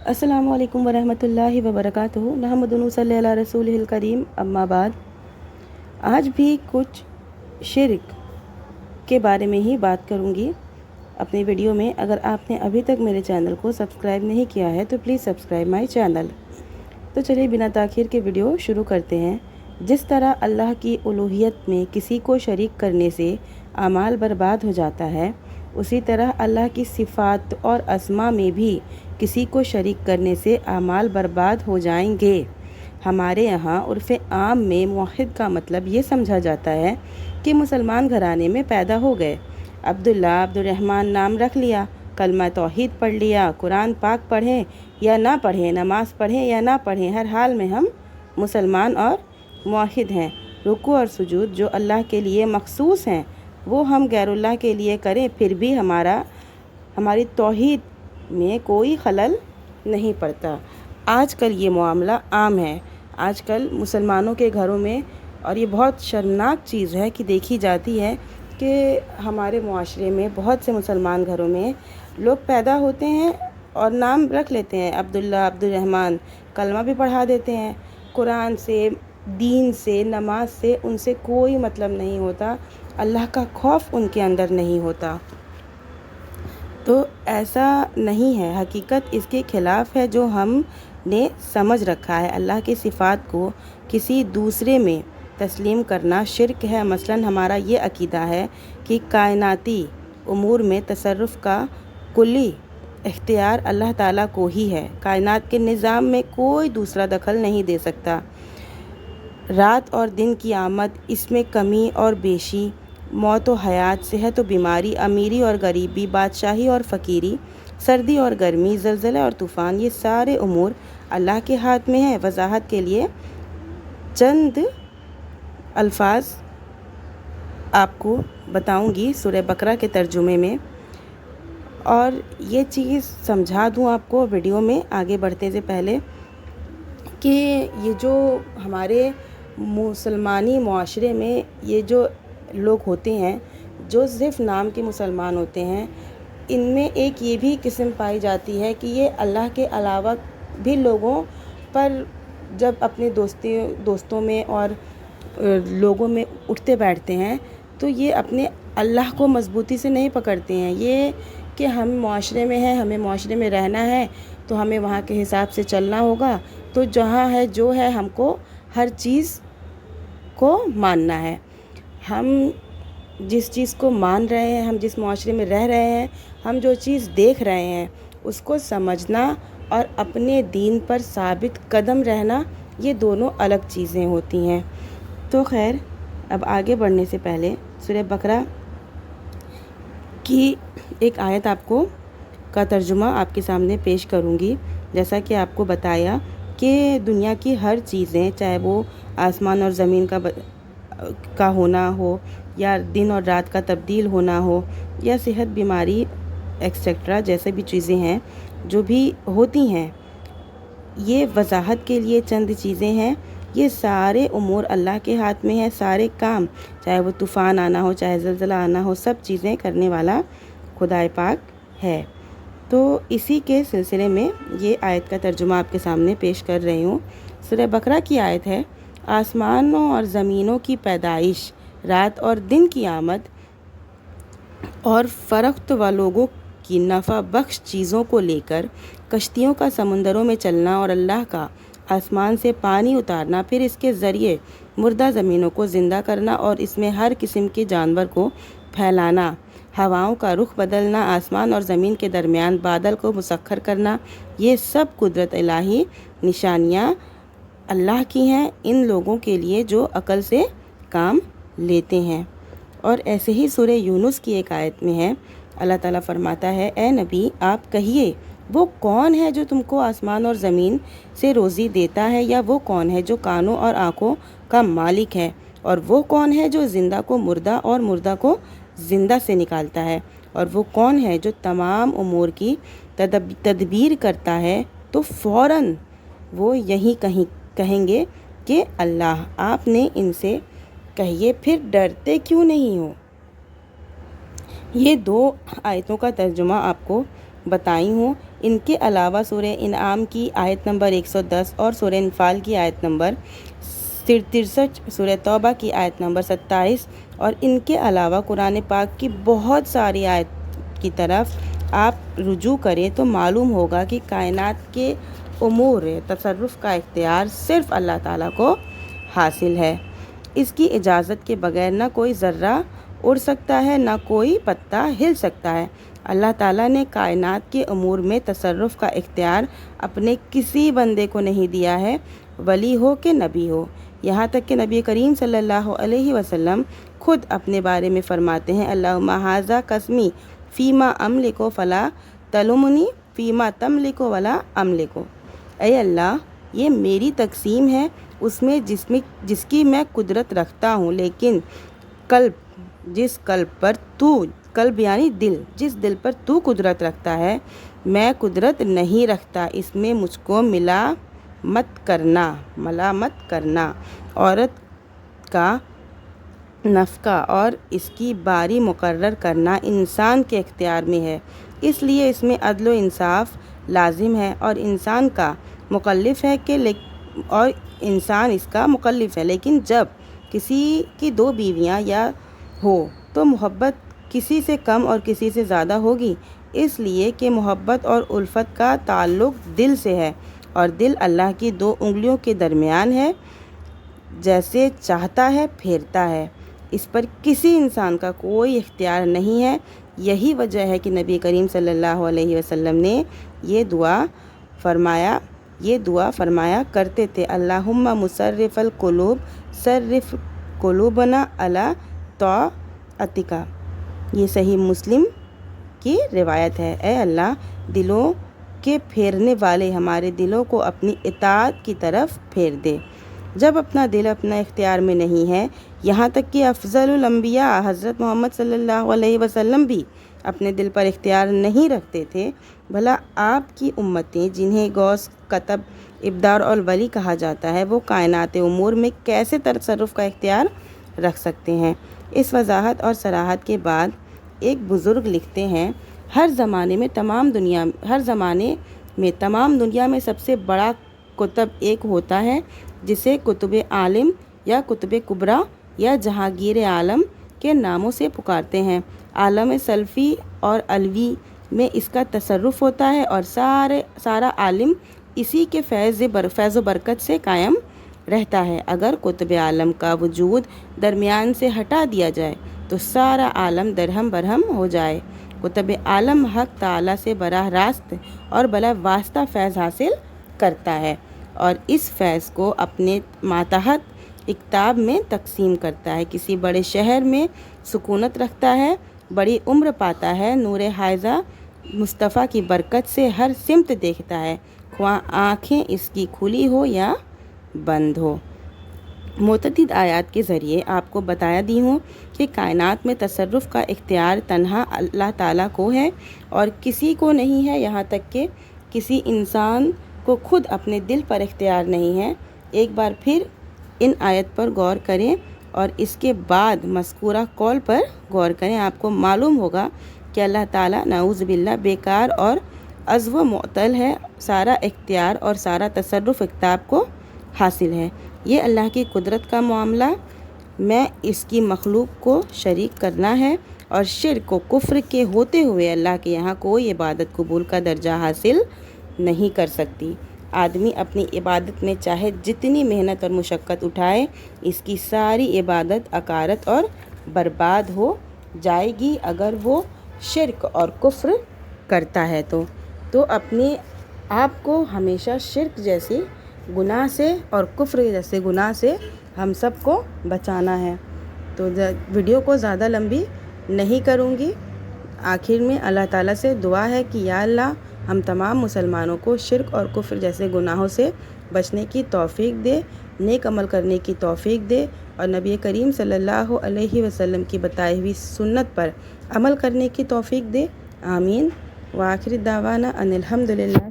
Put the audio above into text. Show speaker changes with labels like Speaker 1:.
Speaker 1: अस्सलामु अलैकुम वरहमतुल्लाहि वबरकातुहू। नहमदुहु सल्ली अला रसूलिहिल करीम, अम्मा बाद। आज भी कुछ शिर्क के बारे में ही बात करूँगी अपनी वीडियो में। अगर आपने अभी तक मेरे चैनल को सब्सक्राइब नहीं किया है तो प्लीज़ सब्सक्राइब माय चैनल। तो चलिए बिना ताख़ीर के वीडियो शुरू करते हैं। जिस तरह अल्लाह की उलूहियत में किसी को शरीक करने से आमाल बर्बाद हो जाता है, उसी तरह अल्लाह की सिफ़ात और अस्मा में भी किसी को शरीक करने से आमाल बर्बाद हो जाएंगे। हमारे यहाँ उर्फ़ आम में मुवहिद का मतलब ये समझा जाता है कि मुसलमान घराने में पैदा हो गए, अब्दुल्ला अब्दुर्रहमान नाम रख लिया, कलमा तौहीद पढ़ लिया, कुरान पाक पढ़ें या ना पढ़ें, नमाज़ पढ़ें या ना पढ़ें, हर हाल में हम मुसलमान और मुवहिद हैं। रुकू और सुजूद जो अल्लाह के लिए मखसूस हैं वो हम गैरुल्लाह के लिए करें, फिर भी हमारी तौहीद में कोई खलल नहीं पड़ता। आजकल ये मामला आम है। आजकल मुसलमानों के घरों में, और ये बहुत शर्मनाक चीज़ है कि देखी जाती है कि हमारे मुआशरे में बहुत से मुसलमान घरों में लोग पैदा होते हैं और नाम रख लेते हैं अब्दुल्ला अब्दुर्रहमान, कलमा भी पढ़ा देते हैं। कुरान से, दीन से, नमाज से उनसे कोई मतलब नहीं होता, अल्लाह का खौफ उनके अंदर नहीं होता। तो ऐसा नहीं है, हकीकत इसके ख़िलाफ़ है जो हमने समझ रखा है। अल्लाह की सिफ़ात को किसी दूसरे में तस्लीम करना शिर्क है। मसलन हमारा ये अक़ीदा है कि कायनाती उमूर में तसर्रुफ़ का कुल्ली इख्तियार अल्लाह ताला को ही है। कायनात के निज़ाम में कोई दूसरा दखल नहीं दे सकता। रात और दिन की आमद, इसमें कमी और बेशी, मौत और हयात, सेहत और बीमारी, अमीरी और गरीबी, बादशाही और फ़कीरी, सर्दी और गर्मी, ज़लज़ला और तूफ़ान, ये सारे उमूर अल्लाह के हाथ में है। वजाहत के लिए चंद अल्फाज आपको बताऊंगी सूरह बकरा के तर्जुमे में, और ये चीज़ समझा दूं आपको वीडियो में आगे बढ़ने से पहले कि ये जो हमारे मुसलमानी मुआशरे में ये जो लोग होते हैं जो सिर्फ़ नाम के मुसलमान होते हैं, इनमें एक ये भी किस्म पाई जाती है कि ये अल्लाह के अलावा भी लोगों पर जब अपने दोस्तों में और लोगों में उठते बैठते हैं तो ये अपने अल्लाह को मजबूती से नहीं पकड़ते हैं। ये कि हम मुआशरे में हैं, हमें मुआशरे में रहना है तो हमें वहाँ के हिसाब से चलना होगा, तो जहाँ है जो है हमको हर चीज़ को मानना है। हम जिस चीज़ को मान रहे हैं, हम जिस मुआशरे में रह रहे हैं, हम जो चीज़ देख रहे हैं उसको समझना और अपने दीन पर साबित कदम रहना, ये दोनों अलग चीज़ें होती हैं। तो खैर, अब आगे बढ़ने से पहले सूरह बकरा की एक आयत आपको का तर्जुमा आपके सामने पेश करूँगी। जैसा कि आपको बताया कि दुनिया की हर चीज़ें, चाहे वो आसमान और ज़मीन का होना हो, या दिन और रात का तब्दील होना हो, या सेहत, बीमारी एक्सेट्रा जैसे भी चीज़ें हैं जो भी होती हैं, ये वजाहत के लिए चंद चीज़ें हैं। ये सारे उमूर अल्लाह के हाथ में है। सारे काम, चाहे वो तूफ़ान आना हो, चाहे ज़लज़ला आना हो, सब चीज़ें करने वाला खुदाए पाक है। तो इसी के सिलसिले में ये आयत का तर्जुमा आपके सामने पेश कर रही हूँ। सूरह बकरा की आयत है, आसमानों और ज़मीनों की पैदाइश, रात और दिन की आमद, और फ़रख्त व लोगों की नफ़ा बख्श चीज़ों को लेकर कश्तियों का समुंदरों में चलना, और अल्लाह का आसमान से पानी उतारना, फिर इसके ज़रिए मुर्दा ज़मीनों को ज़िंदा करना और इसमें हर किस्म के जानवर को फैलाना, हवाओं का रुख बदलना, आसमान और ज़मीन के दरमियान बादल को मुसख्खर करना, ये सब कुदरत इलाही निशानियाँ अल्लाह की हैं इन लोगों के लिए जो अकल से काम लेते हैं। और ऐसे ही सूरह यूनुस की एक आयत में है, अल्लाह ताला फरमाता है, ए नबी आप कहिए, वो कौन है जो तुमको आसमान और ज़मीन से रोज़ी देता है, या वो कौन है जो कानों और आँखों का मालिक है, और वो कौन है जो ज़िंदा को मुर्दा और मुर्दा को ज़िंदा से निकालता है, और वो कौन है जो तमाम उमूर की तदबीर करता है। तो फ़ौरन वो यही कहेंगे कि अल्लाह। आपने इनसे कहिए, फिर डरते क्यों नहीं हो। ये दो आयतों का तर्जुमा आपको बताई हूँ। ان کے علاوہ سورہ انعام کی آیت نمبر 110 اور سورہ انفال کی آیت نمبر 63، سورہ توبہ کی آیت نمبر 27 اور ان کے علاوہ قرآن پاک کی بہت ساری آیت کی طرف آپ رجوع کریں تو معلوم ہوگا کہ کائنات کے امور تصرف کا اختیار صرف اللہ تعالیٰ کو حاصل ہے۔ اس کی اجازت کے بغیر نہ کوئی ذرہ اڑ سکتا ہے، نہ کوئی پتا ہل سکتا ہے۔ اللہ تعالیٰ نے کائنات کے امور میں تصرف کا اختیار اپنے کسی بندے کو نہیں دیا ہے، ولی ہو کہ نبی ہو۔ یہاں تک کہ نبی کریم صلی اللہ علیہ وسلم خود اپنے بارے میں فرماتے ہیں، اللہم ھذا قسمی فیما املک فلا تلمنی فیما تملک ولا املک۔ اے اللہ، یہ میری تقسیم ہے اس میں جس کی میں قدرت رکھتا ہوں، لیکن جس دل پر تو قدرت رکھتا ہے میں قدرت نہیں رکھتا، اس میں مجھ کو ملا مت کرنا۔ عورت کا نفقہ اور اس کی باری مقرر کرنا انسان کے اختیار میں ہے، اس لیے اس میں عدل و انصاف لازم ہے اور انسان اس کا مکلف ہے۔ لیکن جب کسی کی 2 بیویاں یا ہو تو محبت کسی سے کم اور کسی سے زیادہ ہوگی، اس لیے کہ محبت اور الفت کا تعلق دل سے ہے اور دل اللہ کی 2 انگلیوں کے درمیان ہے، جیسے چاہتا ہے پھیرتا ہے، اس پر کسی انسان کا کوئی اختیار نہیں ہے۔ یہی وجہ ہے کہ نبی کریم صلی اللہ علیہ وسلم نے یہ دعا فرمایا کرتے تھے، اللہم مصرف القلوب صرف قلوبنا علی طاعتک۔ یہ صحیح مسلم کی روایت ہے۔ اے اللہ، دلوں کے پھیرنے والے، ہمارے دلوں کو اپنی اطاعت کی طرف پھیر دے۔ جب اپنا دل اپنا اختیار میں نہیں ہے، یہاں تک کہ افضل الانبیاء حضرت محمد صلی اللہ علیہ وسلم بھی اپنے دل پر اختیار نہیں رکھتے تھے، بھلا آپ کی امتیں جنہیں غوث، قطب، ابدار اور ولی کہا جاتا ہے، وہ کائنات امور میں کیسے تصرف کا اختیار رکھ سکتے ہیں؟ اس وضاحت اور صراحت کے بعد ایک بزرگ لکھتے ہیں، ہر زمانے میں تمام دنیا میں سب سے بڑا کتب ایک ہوتا ہے جسے کتب عالم یا کتب کبریٰ یا جہانگیر عالم کے ناموں سے پکارتے ہیں۔ عالم سلفی اور علوی میں اس کا تصرف ہوتا ہے اور سارا عالم اسی کے فیض و برکت سے قائم رہتا ہے۔ اگر قطب عالم کا وجود درمیان سے ہٹا دیا جائے تو سارا عالم درہم برہم ہو جائے۔ قطب عالم حق تعالیٰ سے براہ راست اور بلا واسطہ فیض حاصل کرتا ہے اور اس فیض کو اپنے ماتحت اقطاب میں تقسیم کرتا ہے۔ کسی بڑے شہر میں سکونت رکھتا ہے، بڑی عمر پاتا ہے، نور حائزہ مصطفیٰ کی برکت سے ہر سمت دیکھتا ہے، خواہ آنکھیں اس کی کھلی ہو یا بند ہو۔ متعدد آیات کے ذریعے آپ کو بتایا دی ہوں کہ کائنات میں تصرف کا اختیار تنہا اللہ تعالیٰ کو ہے اور کسی کو نہیں ہے، یہاں تک کہ کسی انسان کو خود اپنے دل پر اختیار نہیں ہے۔ ایک بار پھر ان آیت پر غور کریں اور اس کے بعد مذکورہ قول پر غور کریں، آپ کو معلوم ہوگا کہ اللہ تعالیٰ نعوذ باللہ بیکار اور عجز و معطل ہے، سارا اختیار اور سارا تصرف اقتاب کو حاصل ہے۔ یہ اللہ کی قدرت کا معاملہ میں اس کی مخلوق کو شریک کرنا ہے اور شرک و کفر کے ہوتے ہوئے اللہ کے یہاں کوئی عبادت قبول کا درجہ حاصل نہیں کر سکتی۔ آدمی اپنی عبادت میں چاہے جتنی محنت اور مشقت اٹھائے، اس کی ساری عبادت عکارت اور برباد ہو جائے گی اگر وہ شرک اور کفر کرتا ہے تو اپنے آپ کو ہمیشہ شرک جیسے گناہ سے اور کفر جیسے گناہ سے ہم سب کو بچانا ہے۔ تو ویڈیو کو زیادہ لمبی نہیں کروں گی۔ آخر میں اللہ تعالیٰ سے دعا ہے کہ یا اللہ، ہم تمام مسلمانوں کو شرک اور کفر جیسے گناہوں سے بچنے کی توفیق دے، نیک عمل کرنے کی توفیق دے اور نبی کریم صلی اللہ علیہ وسلم کی بتائی ہوئی سنت پر عمل کرنے کی توفیق دے، آمین۔ وآخر دعوانا ان الحمد للہ